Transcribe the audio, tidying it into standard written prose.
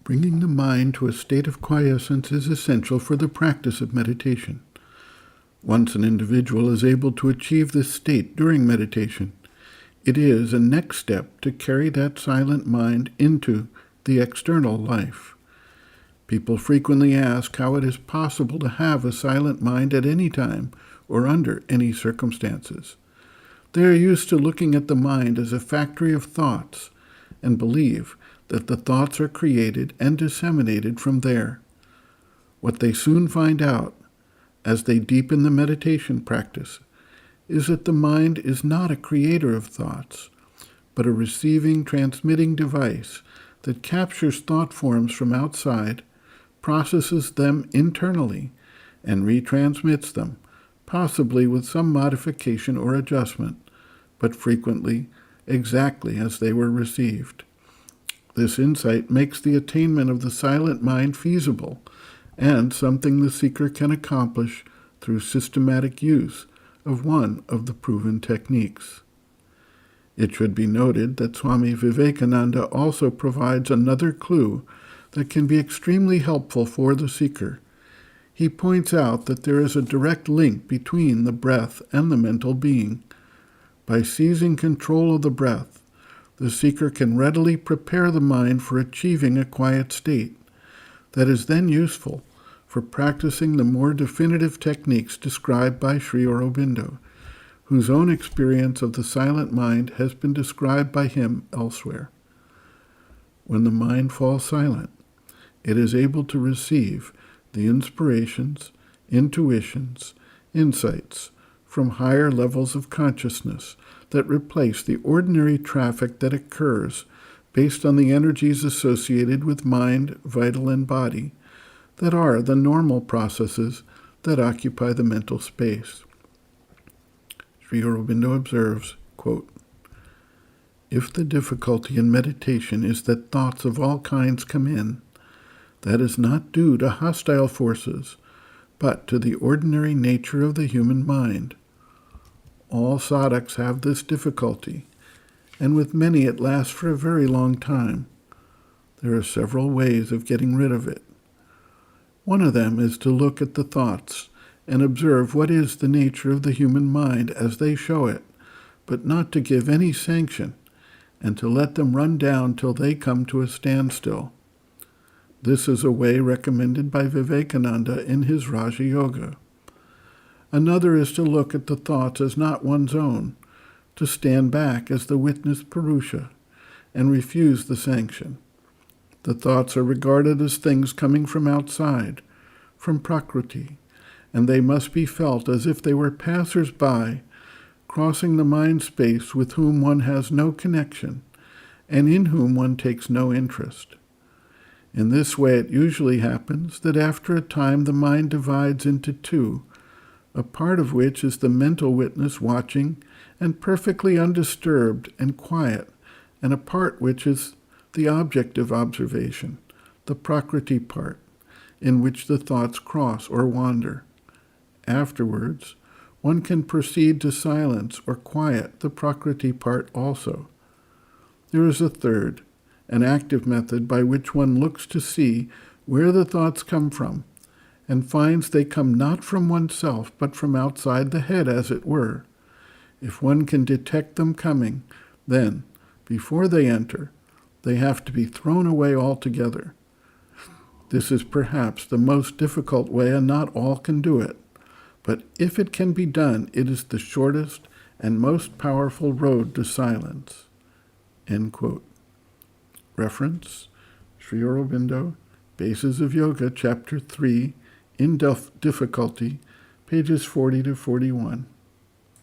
Bringing the mind to a state of quiescence is essential for the practice of meditation. Once an individual is able to achieve this state during meditation, it is a next step to carry that silent mind into the external life. People frequently ask how it is possible to have a silent mind at any time or under any circumstances. They are used to looking at the mind as a factory of thoughts and believe that the thoughts are created and disseminated from there. What they soon find out, as they deepen the meditation practice, is that the mind is not a creator of thoughts, but a receiving, transmitting device that captures thought forms from outside, processes them internally, and retransmits them, possibly with some modification or adjustment, but frequently exactly as they were received. This insight makes the attainment of the silent mind feasible and something the seeker can accomplish through systematic use of one of the proven techniques. It should be noted that Swami Vivekananda also provides another clue that can be extremely helpful for the seeker. He points out that there is a direct link between the breath and the mental being. By seizing control of the breath, the seeker can readily prepare the mind for achieving a quiet state that is then useful for practicing the more definitive techniques described by Sri Aurobindo, whose own experience of the silent mind has been described by him elsewhere. When the mind falls silent, it is able to receive the inspirations, intuitions, insights from higher levels of consciousness that replace the ordinary traffic that occurs based on the energies associated with mind, vital, and body that are the normal processes that occupy the mental space. Sri Aurobindo observes, quote, "If the difficulty in meditation is that thoughts of all kinds come in, that is not due to hostile forces, but to the ordinary nature of the human mind. All sadhaks have this difficulty, and with many it lasts for a very long time. There are several ways of getting rid of it. One of them is to look at the thoughts and observe what is the nature of the human mind as they show it, but not to give any sanction, and to let them run down till they come to a standstill. This is a way recommended by Vivekananda in his Raja Yoga. Another is to look at the thoughts as not one's own, to stand back as the witness Purusha, and refuse the sanction. The thoughts are regarded as things coming from outside, from Prakriti, and they must be felt as if they were passers-by, crossing the mind space with whom one has no connection, and in whom one takes no interest. In this way it usually happens that after a time the mind divides into two, a part of which is the mental witness watching and perfectly undisturbed and quiet, and a part which is the object of observation, the Prakriti part, in which the thoughts cross or wander. Afterwards, one can proceed to silence or quiet the Prakriti part also. There is a third, an active method by which one looks to see where the thoughts come from, and finds they come not from oneself, but from outside the head, as it were. If one can detect them coming, then, before they enter, they have to be thrown away altogether. This is perhaps the most difficult way, and not all can do it. But if it can be done, it is the shortest and most powerful road to silence." End quote. Reference, Sri Aurobindo, Bases of Yoga, Chapter 3, In Difficulty, pages 40 to 41.